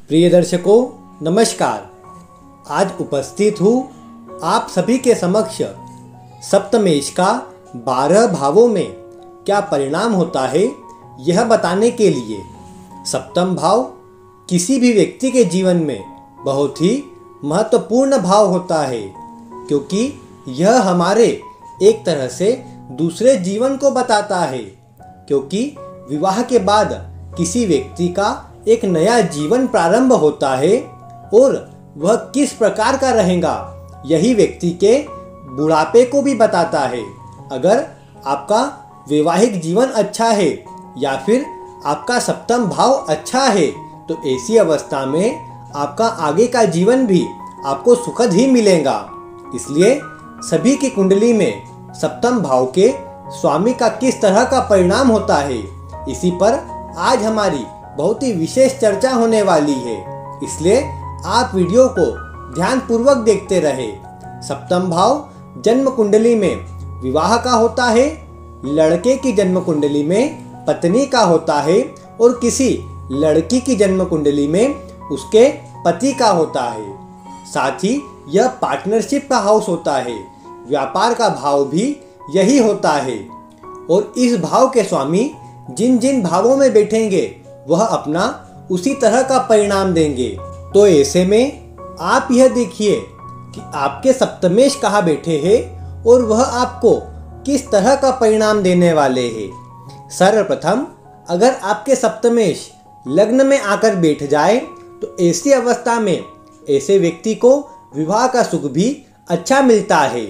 प्रिय दर्शकों नमस्कार। आज उपस्थित हूँ आप सभी के समक्ष सप्तमेश का 12 भावों में क्या परिणाम होता है यह बताने के लिए। सप्तम भाव किसी भी व्यक्ति के जीवन में बहुत ही महत्वपूर्ण भाव होता है, क्योंकि यह हमारे एक तरह से दूसरे जीवन को बताता है। क्योंकि विवाह के बाद किसी व्यक्ति का एक नया जीवन प्रारंभ होता है और वह किस प्रकार का रहेगा यही व्यक्ति के बुढ़ापे को भी बताता है। अगर आपका वैवाहिक जीवन अच्छा है या फिर आपका सप्तम भाव अच्छा है तो ऐसी अवस्था में आपका आगे का जीवन भी आपको सुखद ही मिलेगा। इसलिए सभी की कुंडली में सप्तम भाव के स्वामी का किस तरह का परिणाम होता है, इसी पर आज हमारी बहुत ही विशेष चर्चा होने वाली है। इसलिए आप वीडियो को ध्यान पूर्वक देखते रहे। सप्तम भाव जन्म कुंडली में विवाह का होता है, लड़के की जन्म कुंडली में पत्नी का होता है और किसी लड़की की जन्म कुंडली में उसके पति का होता है। साथ ही यह पार्टनरशिप का हाउस होता है, व्यापार का भाव भी यही होता है। और इस भाव के स्वामी जिन जिन भावों में बैठेंगे वह अपना उसी तरह का परिणाम देंगे। तो ऐसे में आप यह देखिए कि आपके सप्तमेश कहाँ बैठे हैं और वह आपको किस तरह का परिणाम देने वाले हैं। सर्वप्रथम अगर आपके सप्तमेश लग्न में आकर बैठ जाए तो ऐसी अवस्था में ऐसे व्यक्ति को विवाह का सुख भी अच्छा मिलता है।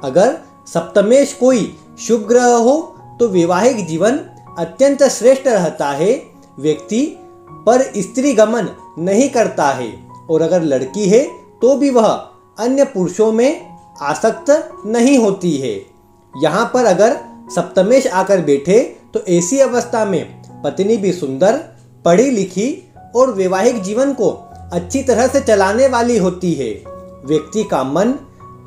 अगर सप्तमेश कोई शुभ ग्रह हो तो वैवाहिक जीवन अत्यंत श्रेष्ठ रहता है, व्यक्ति पर स्त्री गमन नहीं करता है और अगर लड़की है तो भी वह अन्य पुरुषों में आसक्त नहीं होती है। यहाँ पर अगर सप्तमेश आकर बैठे तो ऐसी अवस्था में पत्नी भी सुंदर, पढ़ी लिखी और वैवाहिक जीवन को अच्छी तरह से चलाने वाली होती है। व्यक्ति का मन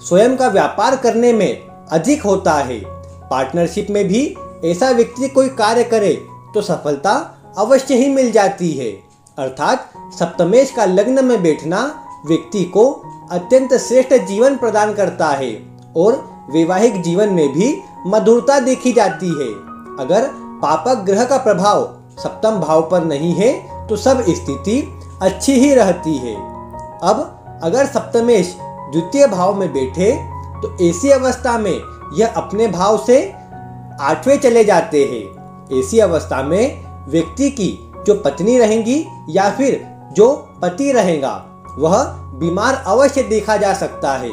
स्वयं का व्यापार करने में अधिक होता है। पार्टनरशिप में भी ऐसा व्यक्ति कोई कार्य करे तो सफलता अवश्य ही मिल जाती है। अर्थात सप्तमेश का लग्न में बैठना व्यक्ति को अत्यंत श्रेष्ठ जीवन प्रदान करता है और वैवाहिक जीवन में भी मधुरता देखी जाती है। अगर पापक ग्रह का प्रभाव सप्तम भाव पर नहीं है तो सब स्थिति अच्छी ही रहती है। अब अगर सप्तमेश द्वितीय भाव में बैठे तो ऐसी अवस्था में यह अपने भाव से 8वें चले जाते हैं। ऐसी अवस्था में व्यक्ति की जो पत्नी रहेंगी या फिर जो पति रहेगा वह बीमार अवश्य देखा जा सकता है।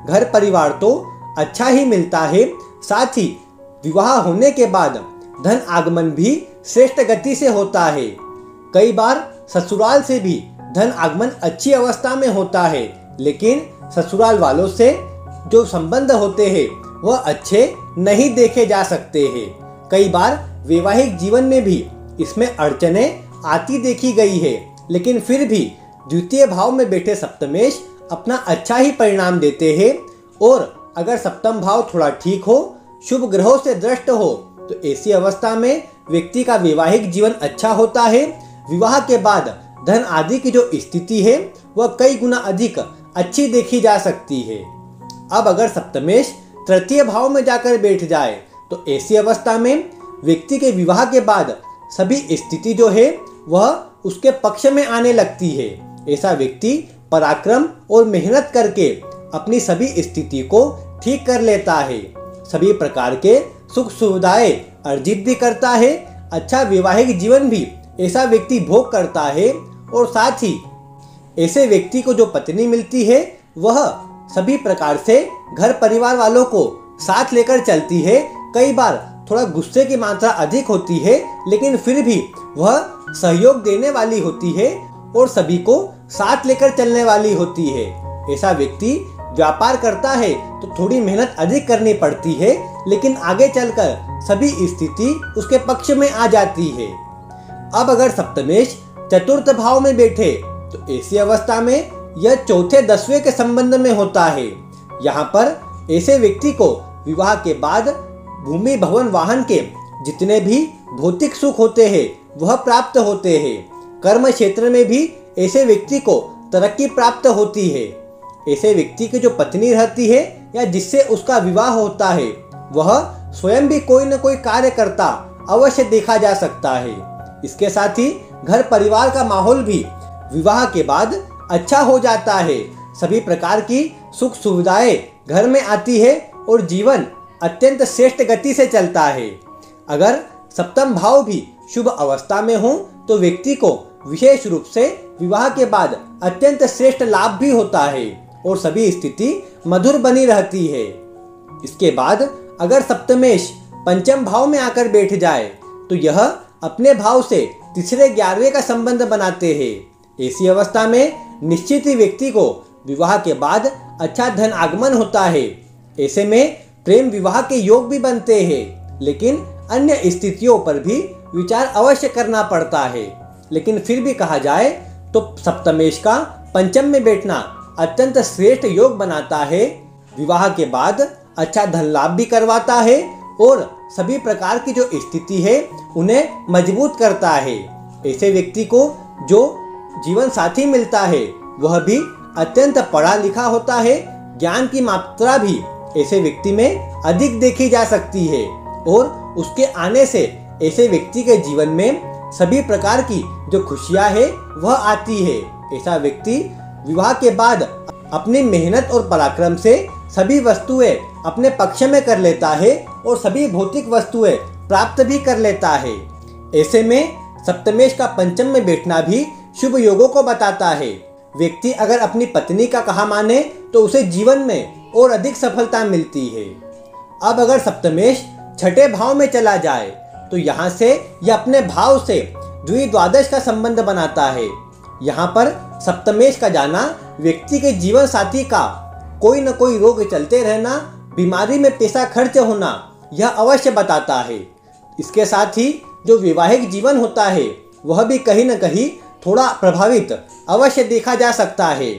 घर परिवार तो अच्छा ही मिलता है, साथ ही विवाह होने के बाद धन आगमन भी श्रेष्ठ गति से होता है। कई बार ससुराल से भी धन आगमन अच्छी अवस्था में होता है, लेकिन ससुराल वालों से जो संबंध होते हैं वह अच्छे नहीं देखे जा सकते हैं। कई बार वैवाहिक जीवन में भी इसमें अड़चनें आती देखी गई है, लेकिन फिर भी द्वितीय भाव में बैठे सप्तमेश अपना अच्छा ही परिणाम देते हैं। और अगर सप्तम भाव थोड़ा ठीक हो, शुभ ग्रहों से दृष्ट हो तो ऐसी अवस्था में व्यक्ति का वैवाहिक जीवन अच्छा होता है। विवाह के बाद धन आदि की जो स्थिति है वह कई गुना अधिक अच्छी देखी जा सकती है। अब अगर सप्तमेश तृतीय भाव में जाकर बैठ जाए तो ऐसी अवस्था में व्यक्ति के विवाह के बाद सभी स्थिति जो है वह उसके पक्ष में आने लगती है। ऐसा व्यक्ति पराक्रम और मेहनत करके अपनी सभी स्थिति को ठीक कर लेता है। सभी प्रकार के सुख सुविधाएं अर्जित भी करता है। अच्छा वैवाहिक जीवन भी ऐसा व्यक्ति भोग करता है और साथ ही ऐसे व्यक्ति को जो पत्नी मिलती है वह सभी प्रकार से घर परिवार वालों को साथ लेकर चलती है। कई बार थोड़ा गुस्से की मात्रा अधिक होती है, लेकिन फिर भी वह सहयोग देने वाली होती है और सभी को साथ लेकर चलने वाली होती है। ऐसा व्यक्ति व्यापार करता है तो थोड़ी मेहनत अधिक करनी पड़ती है, लेकिन आगे चलकर सभी स्थिति उसके पक्ष में आ जाती है। अब अगर सप्तमेश चतुर्थ भाव में बैठे तो ऐसी अवस्था में यह चौथे 10वें के संबंध में होता है। यहाँ पर ऐसे व्यक्ति को विवाह के बाद भूमि भवन वाहन के जितने भी भौतिक सुख होते हैं वह प्राप्त होते हैं। कर्म क्षेत्र में भी ऐसे व्यक्ति को तरक्की प्राप्त होती है। ऐसे व्यक्ति की जो पत्नी रहती है या जिससे उसका विवाह होता है, वह स्वयं भी कोई न कोई कार्य करता अवश्य देखा जा सकता है। इसके साथ ही घर परिवार का माहौल भी विवाह के बाद अच्छा हो जाता है। सभी प्रकार की सुख सुविधाएं घर में आती है और जीवन अत्यंत श्रेष्ठ गति से चलता है। अगर सप्तम भाव भी शुभ अवस्था में हो तो व्यक्ति को विशेष रूप से विवाह के बाद अत्यंत श्रेष्ठ लाभ भी होता है और सभी स्थिति मधुर बनी रहती है। इसके बाद अगर सप्तमेश पंचम भाव में आकर बैठ जाए तो यह अपने भाव से तीसरे 11वें का संबंध बनाते हैं। ऐसी अवस्था में निश्चित ही व्यक्ति को विवाह के बाद अच्छा धन आगमन होता है। ऐसे में प्रेम विवाह के योग भी बनते हैं, लेकिन अन्य स्थितियों पर भी विचार अवश्य करना पड़ता है। लेकिन फिर भी कहा जाए तो सप्तमेश का पंचम में बैठना अत्यंत श्रेष्ठ योग बनाता है। विवाह के बाद अच्छा धन लाभ भी करवाता है और सभी प्रकार की जो स्थिति है उन्हें मजबूत करता है। ऐसे व्यक्ति को जो जीवन साथी मिलता है वह भी अत्यंत पढ़ा लिखा होता है। ज्ञान की मात्रा भी ऐसे व्यक्ति में अधिक देखी जा सकती है और उसके आने से ऐसे व्यक्ति के जीवन में सभी प्रकार की जो खुशियां है वह आती है। ऐसा व्यक्ति विवाह के बाद अपनी मेहनत और पराक्रम से सभी वस्तुएं अपने पक्ष में कर लेता है और सभी भौतिक वस्तुएं प्राप्त भी कर लेता है। ऐसे में सप्तमेश का पंचम में बैठना भी शुभ योगों को बताता है। व्यक्ति अगर अपनी पत्नी का कहा माने तो उसे जीवन में और अधिक सफलता मिलती है। अब अगर सप्तमेश छठे भाव में चला जाए तो यहाँ से यह अपने भाव से द्विद्वादश का संबंध बनाता है। यहाँ पर सप्तमेश का जाना व्यक्ति के जीवन साथी का कोई न कोई रोग चलते रहना, बीमारी में पैसा खर्च होना, यह अवश्य बताता है। इसके साथ ही जो वैवाहिक जीवन होता है वह भी कहीं न कहीं थोड़ा प्रभावित अवश्य देखा जा सकता है।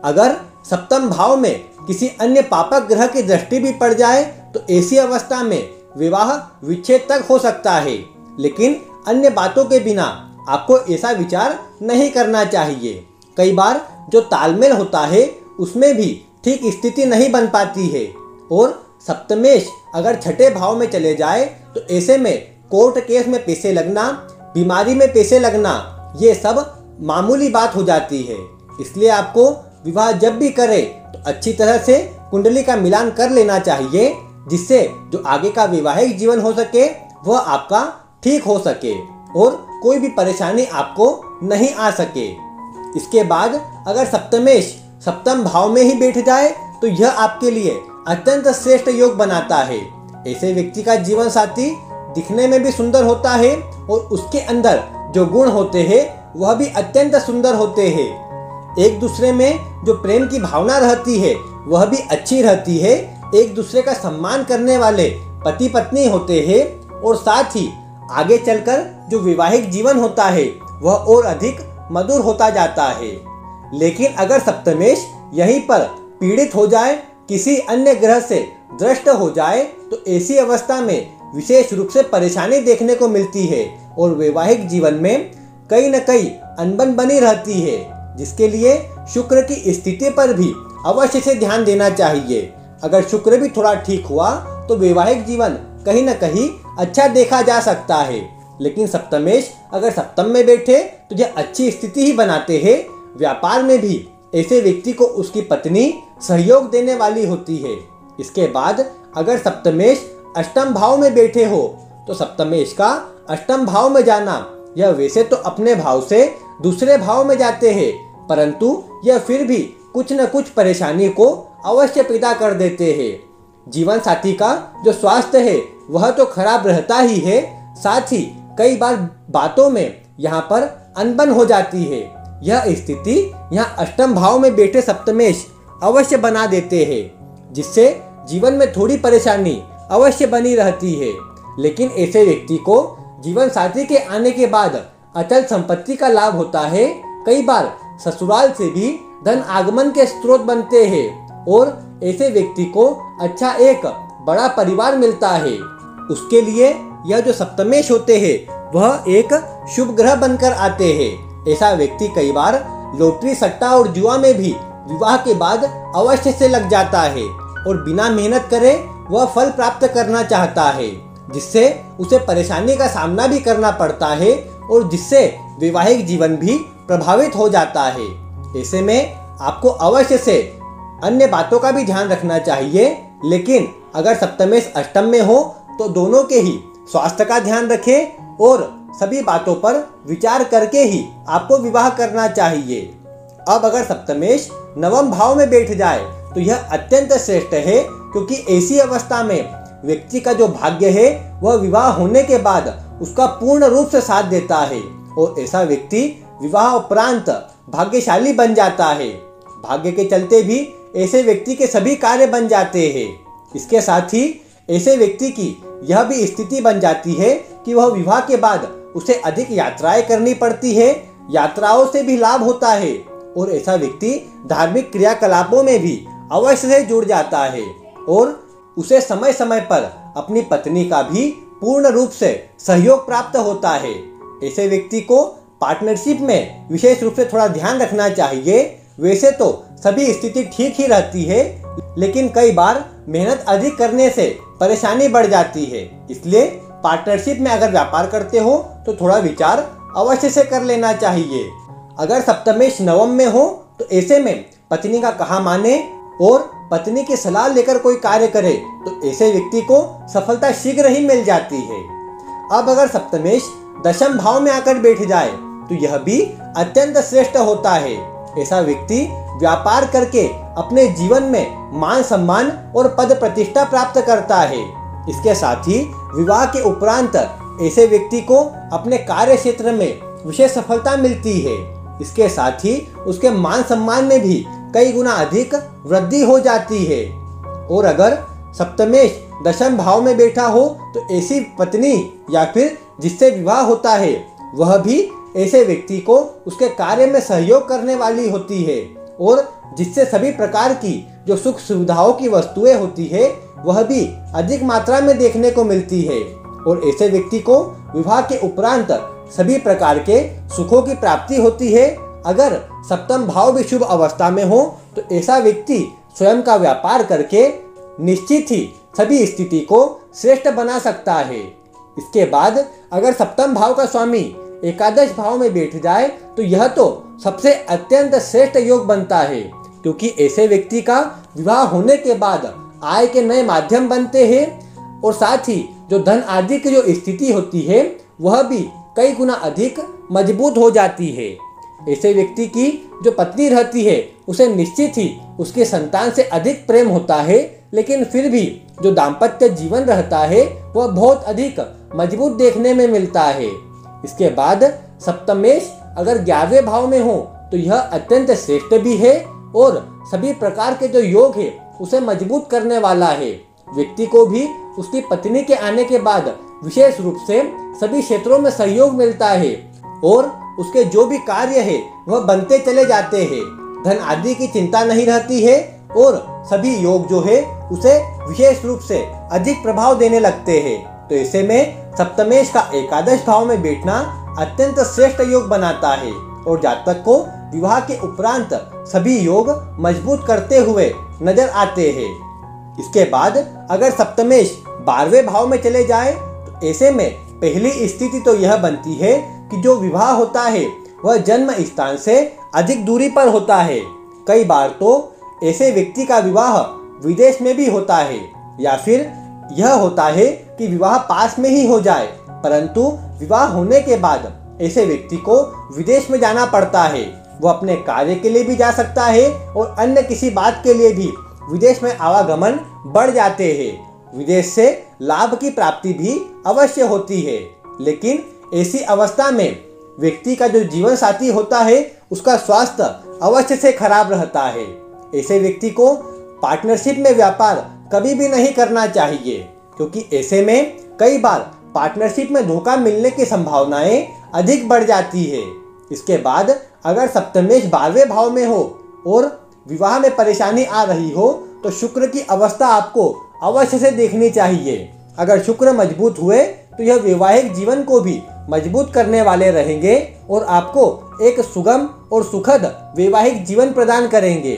अगर सप्तम भाव में किसी अन्य पापक ग्रह की दृष्टि भी पड़ जाए तो ऐसी अवस्था में विवाह विच्छेद तक हो सकता है। लेकिन अन्य बातों के बिना आपको ऐसा विचार नहीं करना चाहिए। कई बार जो तालमेल होता है उसमें भी ठीक स्थिति नहीं बन पाती है और सप्तमेश अगर छठे भाव में चले जाए तो ऐसे में कोर्ट केस में पैसे लगना, बीमारी में पैसे लगना, ये सब मामूली बात हो जाती है। इसलिए आपको विवाह जब भी करे तो अच्छी तरह से कुंडली का मिलान कर लेना चाहिए, जिससे जो आगे का वैवाहिक जीवन हो सके वह आपका ठीक हो सके और कोई भी परेशानी आपको नहीं आ सके। इसके बाद अगर सप्तमेश सप्तम भाव में ही बैठ जाए तो यह आपके लिए अत्यंत श्रेष्ठ योग बनाता है। ऐसे व्यक्ति का जीवन साथी दिखने में भी सुंदर होता है और उसके अंदर जो गुण होते हैं वह भी अत्यंत सुंदर होते हैं। एक दूसरे में जो प्रेम की भावना रहती है वह भी अच्छी रहती है। एक दूसरे का सम्मान करने वाले पति पत्नी होते हैं और साथ ही आगे चलकर जो वैवाहिक जीवन होता है वह और अधिक मधुर होता जाता है। लेकिन अगर सप्तमेश यहीं पर पीड़ित हो जाए, किसी अन्य ग्रह से दृष्ट हो जाए तो ऐसी अवस्था में विशेष रूप से परेशानी देखने को मिलती है और वैवाहिक जीवन में कहीं न कहीं अनबन बनी रहती है, जिसके लिए शुक्र की स्थिति पर भी अवश्य से ध्यान देना चाहिए। अगर शुक्र भी थोड़ा ठीक हुआ तो वैवाहिक जीवन कहीं न कहीं अच्छा देखा जा सकता है। लेकिन सप्तमेश अगर सप्तम में बैठे तो यह अच्छी स्थिति ही बनाते हैं। व्यापार में भी ऐसे व्यक्ति को उसकी पत्नी सहयोग देने वाली होती है। इसके बाद अगर सप्तमेश अष्टम भाव में बैठे हो तो सप्तमेश का अष्टम भाव में जाना, यह वैसे तो अपने भाव से दूसरे भाव में जाते हैं, परंतु यह फिर भी कुछ न कुछ परेशानी को अवश्य पैदा कर देते हैं। जीवन साथी का जो स्वास्थ्य है वह तो खराब रहता ही है, साथ ही कई बार बातों में यहाँ पर अनबन हो जाती है। यह स्थिति यहाँ अष्टम भाव में बैठे सप्तमेश अवश्य बना देते हैं, जिससे जीवन में थोड़ी परेशानी अवश्य बनी रहती है। लेकिन ऐसे व्यक्ति को जीवन साथी के आने के बाद अचल संपत्ति का लाभ होता है। कई बार ससुराल से भी धन आगमन के स्रोत बनते हैं और ऐसे व्यक्ति को अच्छा एक बड़ा परिवार मिलता है। उसके लिए यह जो सप्तमेश होते हैं वह एक शुभ ग्रह बनकर आते हैं। ऐसा व्यक्ति कई बार लॉटरी, सट्टा और जुआ में भी विवाह के बाद अवश्य से लग जाता है और बिना मेहनत करे वह फल प्राप्त करना चाहता है, जिससे उसे परेशानी का सामना भी करना पड़ता है और जिससे वैवाहिक जीवन भी प्रभावित हो जाता है। ऐसे में आपको अवश्य से अन्य बातों का भी ध्यान रखना चाहिए, लेकिन अगर सप्तमेश अष्टम में हो तो दोनों के ही स्वास्थ्य का ध्यान रखें और सभी बातों पर विचार करके ही आपको विवाह करना चाहिए। अब अगर सप्तमेश नवम भाव में बैठ जाए तो यह अत्यंत श्रेष्ठ है, क्योंकि ऐसी अवस्था में व्यक्ति का जो भाग्य है वह विवाह होने के बाद उसका पूर्ण रूप से साथ देता है और ऐसा व्यक्ति विवाह उपरांत भाग्यशाली बन जाता है। भाग्य के चलते भी ऐसे व्यक्ति के सभी कार्य बन जाते हैं। इसके साथ ही ऐसे व्यक्ति की यह भी स्थिति बन जाती है कि वह विवाह के बाद उसे अधिक यात्राएं करनी पड़ती है, यात्राओं से भी लाभ होता है और ऐसा व्यक्ति धार्मिक क्रियाकलापों में भी अवश्य से जुड़ जाता है और उसे समय समय पर अपनी पत्नी का भी पूर्ण रूप से सहयोग प्राप्त होता है। ऐसे व्यक्ति को पार्टनरशिप में विशेष रूप से थोड़ा ध्यान रखना चाहिए। वैसे तो सभी स्थिति ठीक ही रहती है, लेकिन कई बार मेहनत अधिक करने से परेशानी बढ़ जाती है। इसलिए पार्टनरशिप में अगर व्यापार करते हो तो थोड़ा विचार अवश्य से कर लेना चाहिए। अगर सप्तमेश नवम में हो तो ऐसे में पत्नी का कहा माने और पत्नी की सलाह लेकर कोई कार्य करे तो ऐसे व्यक्ति को सफलता शीघ्र ही मिल जाती है। अब अगर सप्तमेश दशम भाव में आकर बैठ जाए तो यह भी अत्यंत श्रेष्ठ होता है। ऐसा व्यक्ति व्यापार करके अपने जीवन में मान सम्मान और पद प्रतिष्ठा प्राप्त करता है। इसके साथ ही विवाह के उपरांत ऐसे व्यक्ति को अपने कार्य क्षेत्र में विशेष सफलता मिलती है। इसके साथ ही उसके मान सम्मान में भी कई गुना अधिक वृद्धि हो जाती है। और अगर सप्तमेश दशम भाव में बैठा हो तो ऐसी पत्नी या फिर जिससे विवाह होता है वह भी ऐसे व्यक्ति को उसके कार्य में सहयोग करने वाली होती है और जिससे सभी प्रकार की जो सुख सुविधाओं की वस्तुएं होती है वह भी अधिक मात्रा में देखने को मिलती है और ऐसे व्यक्ति को विवाह के उपरांत सभी प्रकार के सुखों की प्राप्ति होती है। अगर सप्तम भाव भी शुभ अवस्था में हो तो ऐसा व्यक्ति स्वयं का व्यापार करके निश्चित ही सभी स्थिति को श्रेष्ठ बना सकता है। इसके बाद अगर सप्तम भाव का स्वामी एकादश भाव में बैठ जाए तो यह तो सबसे अत्यंत श्रेष्ठ योग बनता है, क्योंकि ऐसे व्यक्ति का विवाह होने के बाद आय के नए माध्यम बनते हैं और साथ ही जो धन आदि की जो स्थिति होती है वह भी कई गुना अधिक मजबूत हो जाती है। ऐसे व्यक्ति की जो पत्नी रहती है उसे निश्चित ही उसके संतान से अधिक प्रेम होता है, लेकिन फिर भी जो दाम्पत्य जीवन रहता है वह बहुत अधिक मजबूत देखने में मिलता है। इसके बाद सप्तमेश अगर 11वें भाव में हो तो यह अत्यंत श्रेष्ठ भी है और सभी प्रकार के जो योग है उसे मजबूत करने वाला है। व्यक्ति को भी उसकी पत्नी के आने के बाद विशेष रूप से सभी क्षेत्रों में सहयोग मिलता है और उसके जो भी कार्य है वह बनते चले जाते हैं। धन आदि की चिंता नहीं रहती है और सभी योग जो है उसे विशेष रूप से अधिक प्रभाव देने लगते हैं। तो ऐसे में सप्तमेश का एकादश भाव में बैठना अत्यंत श्रेष्ठ योग बनाता है और जातक को विवाह के उपरांत सभी योग मजबूत करते हुए नजर आते हैं। इसके बाद अगर सप्तमेश 12वें भाव में चले जाए तो ऐसे में पहली स्थिति तो यह बनती है कि जो विवाह होता है वह जन्म स्थान से अधिक दूरी पर होता है। कई बार तो ऐसे व्यक्ति का विवाह विदेश में भी होता है या फिर यह होता है कि विवाह पास में ही हो जाए, परंतु विवाह होने के बाद ऐसे व्यक्ति को विदेश में जाना पड़ता है। वो अपने कार्य के लिए भी जा सकता है और अन्य किसी बात के लिए भी विदेश में आवागमन बढ़ जाते हैं। विदेश से लाभ की प्राप्ति भी अवश्य होती है, लेकिन ऐसी अवस्था में व्यक्ति का जो जीवन साथी होता है उसका स्वास्थ्य अवश्य से खराब रहता है। ऐसे व्यक्ति को पार्टनरशिप में व्यापार कभी भी नहीं करना चाहिए, क्योंकि ऐसे में कई बार पार्टनरशिप में धोखा मिलने की संभावनाएं अधिक बढ़ जाती है। इसके बाद अगर सप्तमेश 12वें भाव में हो और विवाह में परेशानी आ रही हो तो शुक्र की अवस्था आपको अवश्य से देखनी चाहिए। अगर शुक्र मजबूत हुए तो यह वैवाहिक जीवन को भी मजबूत करने वाले रहेंगे और आपको एक सुगम और सुखद वैवाहिक जीवन प्रदान करेंगे।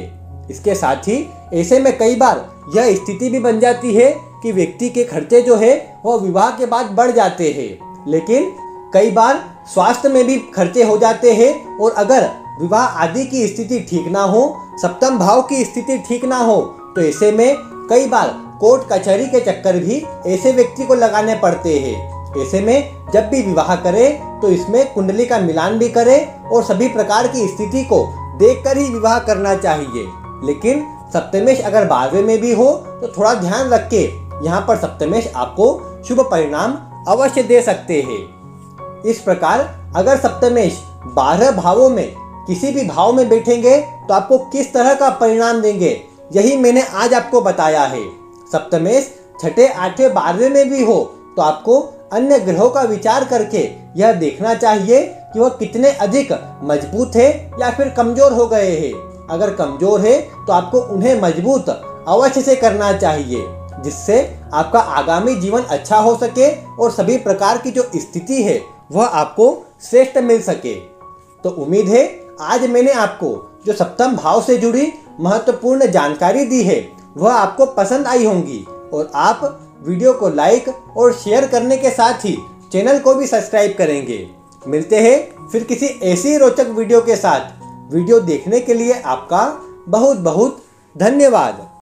इसके साथ ही ऐसे में कई बार यह स्थिति भी बन जाती है कि व्यक्ति के खर्चे जो है वह विवाह के बाद बढ़ जाते हैं, लेकिन कई बार स्वास्थ्य में भी खर्चे हो जाते हैं। और अगर विवाह आदि की स्थिति ठीक ना हो, सप्तम भाव की स्थिति ठीक ना हो, तो ऐसे में कई बार कोर्ट कचहरी के चक्कर भी ऐसे व्यक्ति को लगाने पड़ते हैं। ऐसे में जब भी विवाह करे तो इसमें कुंडली का मिलान भी करे और सभी प्रकार की स्थिति को देखकर ही विवाह करना चाहिए। लेकिन सप्तमेश अगर 12वें में भी हो तो थोड़ा ध्यान रख के यहाँ पर सप्तमेश आपको शुभ परिणाम अवश्य दे सकते हैं। इस प्रकार अगर सप्तमेश 12 भावों में किसी भी भाव में बैठेंगे तो आपको किस तरह का परिणाम देंगे, यही मैंने आज आपको बताया है। सप्तमेश 6, 8, 12 में भी हो तो आपको अन्य ग्रहों का विचार करके यह देखना चाहिए कि वह कितने अधिक मजबूत है या फिर कमजोर हो गए हैं। अगर कमजोर है तो आपको उन्हें मजबूत अवश्य से करना चाहिए, जिससे आपका आगामी जीवन अच्छा हो सके और सभी प्रकार की जो स्थिति है वह आपको श्रेष्ठ मिल सके। तो उम्मीद है आज मैंने आपको जो सप्तम भाव से जुड़ी महत्वपूर्ण जानकारी दी है वह आपको पसंद आई होंगी और आप वीडियो को लाइक और शेयर करने के साथ ही चैनल को भी सब्सक्राइब करेंगे। मिलते हैं फिर किसी ऐसी रोचक वीडियो के साथ। वीडियो देखने के लिए आपका बहुत बहुत धन्यवाद।